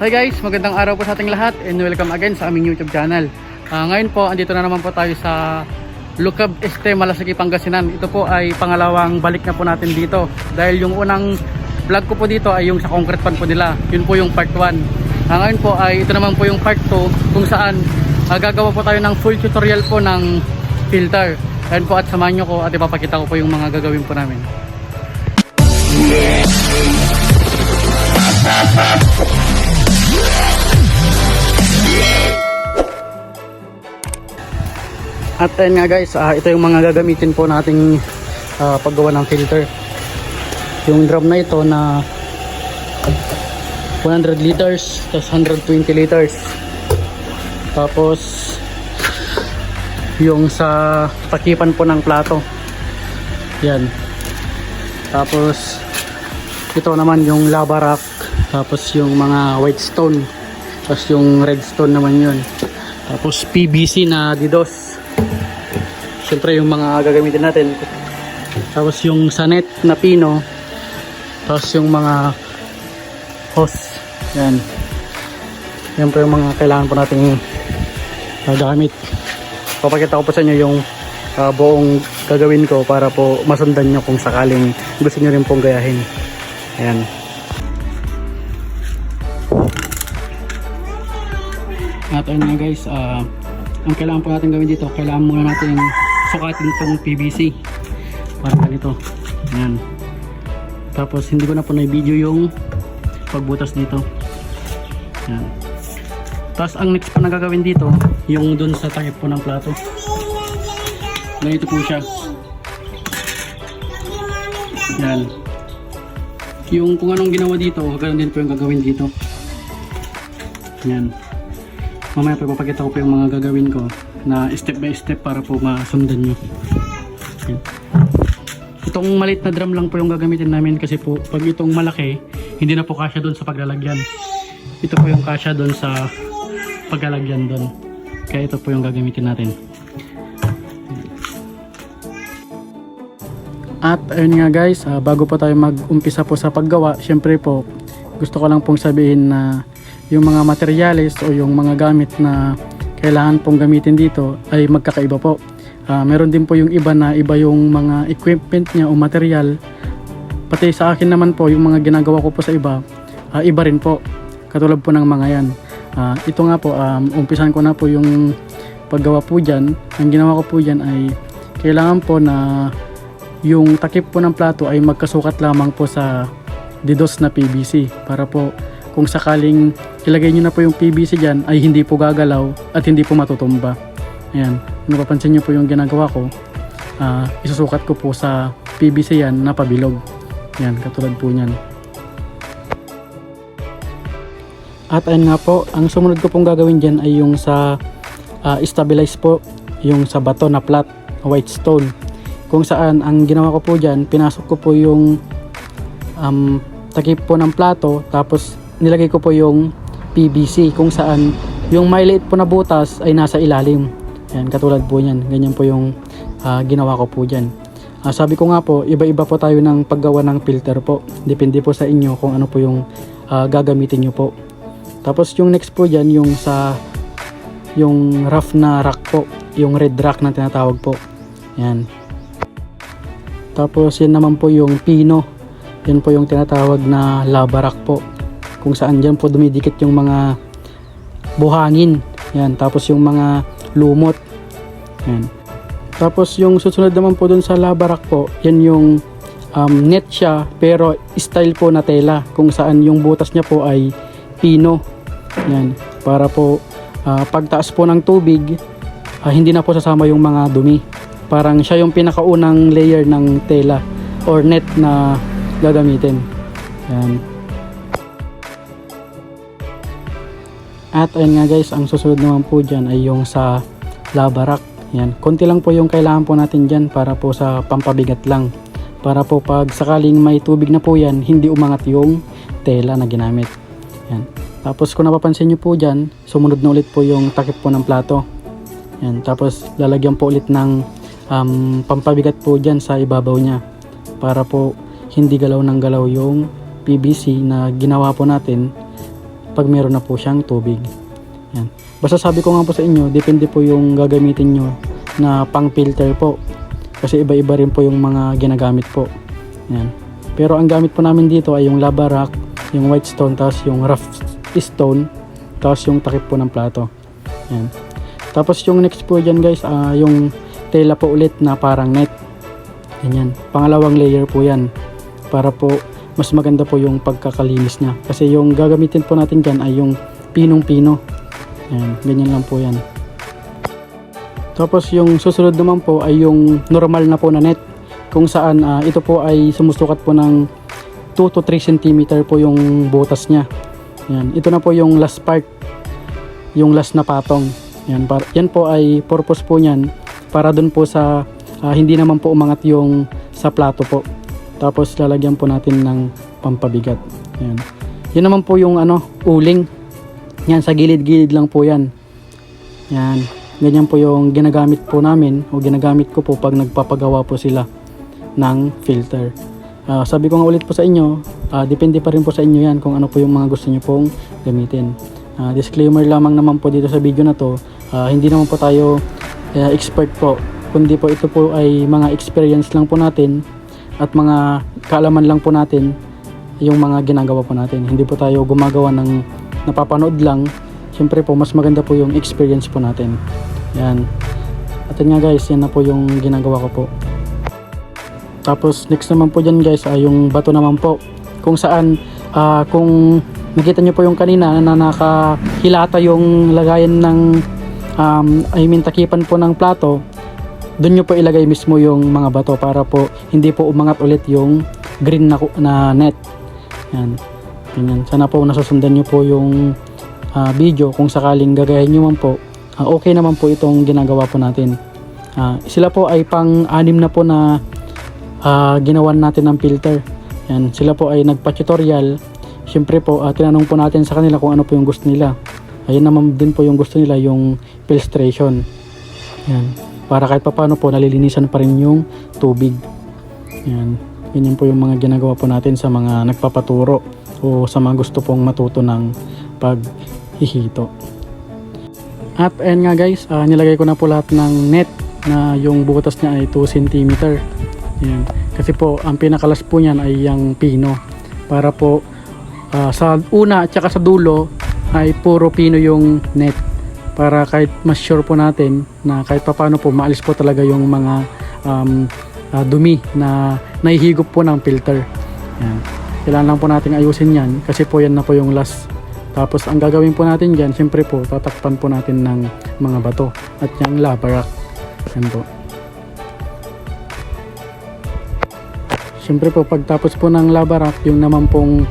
Hi guys, magandang araw po sa ating lahat and welcome again sa aming YouTube channel. Ngayon po, andito na naman po tayo sa Lucab Este, Malasiki, Pangasinan. Ito po ay pangalawang balik na po natin dito. Dahil yung unang vlog ko po dito ay yung sa concrete pan po nila. Yun po yung part 1. Ngayon po ay ito naman po yung part 2 kung saan gagawa po tayo ng full tutorial po ng filter. Ngayon po at samahan nyo ko at ipapakita ko po yung mga gagawin po namin. At ayun nga guys, ito yung mga gagamitin po nating paggawa ng filter. Yung drum na ito na 100 liters, tapos 120 liters. Tapos yung sa takipan po ng plato. Yan. Tapos ito naman yung lava rock, tapos yung mga white stone, tapos yung red stone naman yun. Tapos PVC na didos. Siyempre yung mga gagamitin natin. Tapos yung sanet na pino. Tapos yung mga hose. Yan. Siyempre yung mga kailangan po nating gamit. Papakita ko po sa inyo yung buong gagawin ko para po masundan nyo kung sakaling gusto nyo rin pong gayahin. Ayan. At ayun nga guys, ang kailangan po natin gawin dito, kailangan muna natin sukatin itong PVC para ganito. Ayan. Tapos hindi ko na po na-video yung pagbutas dito. Ayan. Tapos ang next po na gagawin dito, yung dun sa takip po ng plato. Ganito po siya. Ayan. Yung kung anong ginawa dito, ganoon din po yung gagawin dito. Ayan. Mamaya po ipapakita ko po yung mga gagawin ko na step by step para po masundan nyo. Ayan. Itong maliit na drum lang po yung gagamitin namin kasi po pag itong malaki, hindi na po kasya doon sa paglalagyan. Ito po yung kasya doon sa paglalagyan doon. Kaya ito po yung gagamitin natin. At ayun nga guys, bago po tayo mag-umpisa po sa paggawa, syempre po gusto ko lang pong sabihin na yung mga materyales o yung mga gamit na kailangan pong gamitin dito ay magkakaiba po. Meron din po yung iba na iba yung mga equipment niya o material. Pati sa akin naman po, yung mga ginagawa ko po sa iba, iba rin po. Katulad po ng mga yan. Ito nga po, umpisan ko na po yung paggawa po dyan. Ang ginawa ko po dyan ay kailangan po na yung takip po ng plato ay magkasukat lamang po sa didos na PVC para po kung sakaling ilagay nyo na po yung PVC dyan ay hindi po gagalaw at hindi po matutumba. Ayan, napapansin nyo po yung ginagawa ko, isusukat ko po sa PVC yan na pabilog. Ayan, katulad po nyan. At ayun nga po, ang sumunod ko pong gagawin dyan ay yung sa stabilize po, yung sa bato na flat, white stone. Kung saan ang ginawa ko po dyan, pinasok ko po yung takip po ng plato, tapos nilagay ko po yung PVC kung saan yung maliit po na butas ay nasa ilalim. Ayan, katulad po yan. Ganyan po yung ginawa ko po dyan. Sabi ko nga po, iba-iba po tayo ng paggawa ng filter po. Depende po sa inyo kung ano po yung gagamitin nyo po. Tapos yung next po dyan, yung sa yung rough na rack po. Yung red rack na tinatawag po. Ayan. Tapos yan naman po yung pino. Yan po yung tinatawag na lava rock po. Kung saan dyan po dumidikit yung mga buhangin. Yan. Tapos yung mga lumot. Yan. Tapos yung susunod naman po dun sa lava rock po, yan yung net siya pero style po na tela. Kung saan yung butas niya po ay pino. Yan. Para po pagtaas po ng tubig, hindi na po sasama yung mga dumi. Parang siya yung pinakaunang layer ng tela or net na gagamitin. Yan. At ayun nga guys, ang susunod naman po dyan ay yung sa lava rock. Yan. Konti lang po yung kailangan po natin dyan para po sa pampabigat lang. Para po pag sakaling may tubig na po yan, hindi umangat yung tela na ginamit. Yan. Tapos kung napapansin nyo po dyan, sumunod na ulit po yung takip po ng plato. Yan. Tapos lalagyan po ulit ng pampabigat po dyan sa ibabaw niya. Para po hindi galaw ng galaw yung PVC na ginawa po natin pag meron na po siyang tubig. Yan. Basta sabi ko nga po sa inyo, depende po yung gagamitin nyo na pang filter po. Kasi iba-iba rin po yung mga ginagamit po. Yan. Pero ang gamit po namin dito ay yung lava rock, yung white stone, tapos yung rough stone, tapos yung takip po ng plato. Yan. Tapos yung next po dyan guys, yung tela po ulit na parang net. Ganyan. Pangalawang layer po yan. Para po mas maganda po yung pagkakalinis niya. Kasi yung gagamitin po natin dyan ay yung pinong-pino. Yan. Ganyan lang po yan. Tapos yung susunod naman po ay yung normal na po na net. Kung saan ito po ay sumusukat po ng 2 to 3 cm po yung butas niya. Yan. Ito na po yung last part. Yung last na patong. Yan, yan po ay purpose po niyan para dun po sa hindi naman po umangat yung sa plato po. Tapos lalagyan po natin ng pampabigat. Yan. Yan naman po yung uling. Yan, sa gilid-gilid lang po yan. Yan. Ganyan po yung ginagamit po namin o ginagamit ko po pag nagpapagawa po sila ng filter. Sabi ko nga ulit po sa inyo, depende pa rin po sa inyo yan kung ano po yung mga gusto nyo pong gamitin. Disclaimer lamang naman po dito sa video na to, hindi naman po tayo expert po, kundi po ito po ay mga experience lang po natin at mga kaalaman lang po natin yung mga ginagawa po natin. Hindi po tayo gumagawa ng napapanood lang. Siyempre po mas maganda po yung experience po natin. Yan. At yun nga guys, yan na po yung ginagawa ko po. Tapos next naman po dyan guys ay yung bato naman po. Kung saan kung nakita nyo po yung kanina na nakahilata yung lagayan ng takipan po ng plato, doon nyo po ilagay mismo yung mga bato para po hindi po umangat ulit yung green na net. Yan. Ganyan. Sana po nasusundan nyo po yung video kung sakaling gagayahin nyo man po. Okay naman po itong ginagawa po natin. Sila po ay pang-anim na po na ginawan natin ng filter. Yan. Sila po ay nagpa-tutorial. Siyempre po tinanong po natin sa kanila kung ano po yung gusto nila. Ayun naman din po yung gusto nila, yung filtration. Yan. Para kahit paano po nalilinisan pa rin yung tubig. Yan. Ganyan po yung mga ginagawa po natin sa mga nagpapaturo o sa mga gusto pong matuto ng paghihito. At ayan nga guys, nilagay ko na po lahat ng net na yung butas niya ay 2 cm. Yan. Kasi po ang pinakalas po niyan ay yung pino. Para po sa una at saka sa dulo ay puro pino yung net. Para kahit mas sure po natin na kahit papano po maalis po talaga yung mga dumi na nahihigop po ng filter. Yan. Kailangan lang po natin ayusin yan kasi po yan na po yung last. Tapos ang gagawin po natin dyan, siyempre po tatakpan po natin ng mga bato at yung lava rock. Yan po. Siyempre po pagtapos po ng lava rock, yung naman pong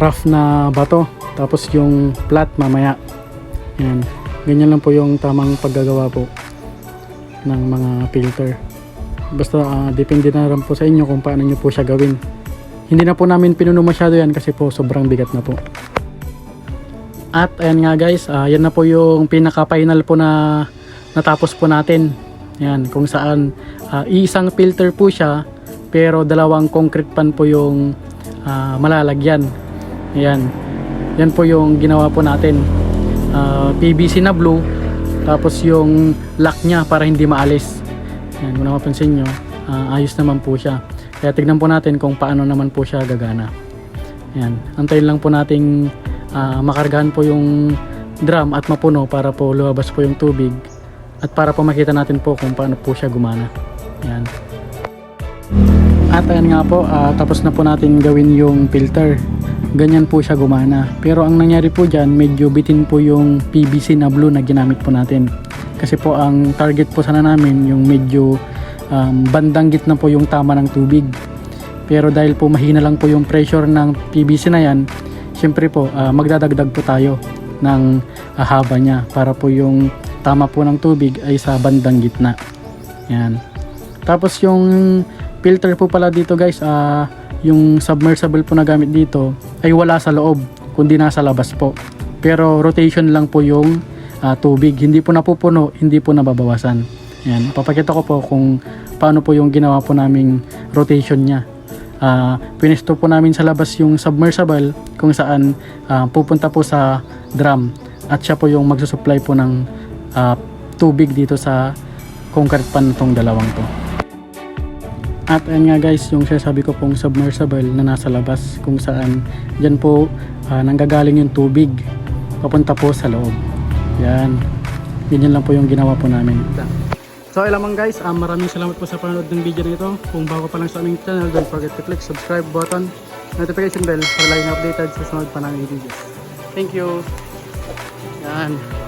rough na bato. Tapos yung flat mamaya. Yan. Ganyan lang po yung tamang paggagawa po ng mga filter. Basta depende na rin po sa inyo kung paano nyo po siya gawin. Hindi na po namin pinuno masyado yan kasi po sobrang bigat na po. At ayan nga guys, yan na po yung pinaka final po na natapos po natin. Yan, kung saan isang filter po siya pero dalawang concrete pan po yung malalagyan. Yan. Yan po yung ginawa po natin. PVC na blue, tapos yung lock niya para hindi maalis. Yan, kung napapansin nyo, ayos naman po siya. Kaya tignan po natin kung paano naman po siya gagana. Yan, antayin lang po nating makargahan po yung drum at mapuno para po lumabas po yung tubig at para po makita natin po kung paano po siya gumana. Yan. At ayan nga po, tapos na po natin gawin yung filter. Ganyan po siya gumana. Pero ang nangyari po dyan, medyo bitin po yung PVC na blue na ginamit po natin. Kasi po ang target po sana namin yung medyo bandang gitna po yung tama ng tubig. Pero dahil po mahina lang po yung pressure ng PVC na yan, syempre po magdadagdag po tayo ng haba niya para po yung tama po ng tubig ay sa bandang gitna. Yan. Tapos yung filter po pala dito guys, yung submersible po na gamit dito ay wala sa loob kundi nasa labas po. Pero rotation lang po yung tubig, hindi po napupuno, hindi po nababawasan. Yan, papakita ko po kung paano po yung ginawa po naming rotation niya. pinisto po namin sa labas yung submersible kung saan pupunta po sa drum at siya po yung magsusupply po ng tubig dito sa concrete pan na tong dalawang to. At ayan nga guys, yung sinasabi ko pong submersible na nasa labas kung saan dyan po nanggagaling yung tubig papunta po sa loob. Yan. Ganyan lang po yung ginawa po namin. So ay lamang guys, maraming salamat po sa panonood ng video nito. Kung bago pa lang sa aming channel, don't forget to click subscribe button, notification bell para laging updated sa sunod pa namin videos. Thank you. Yan.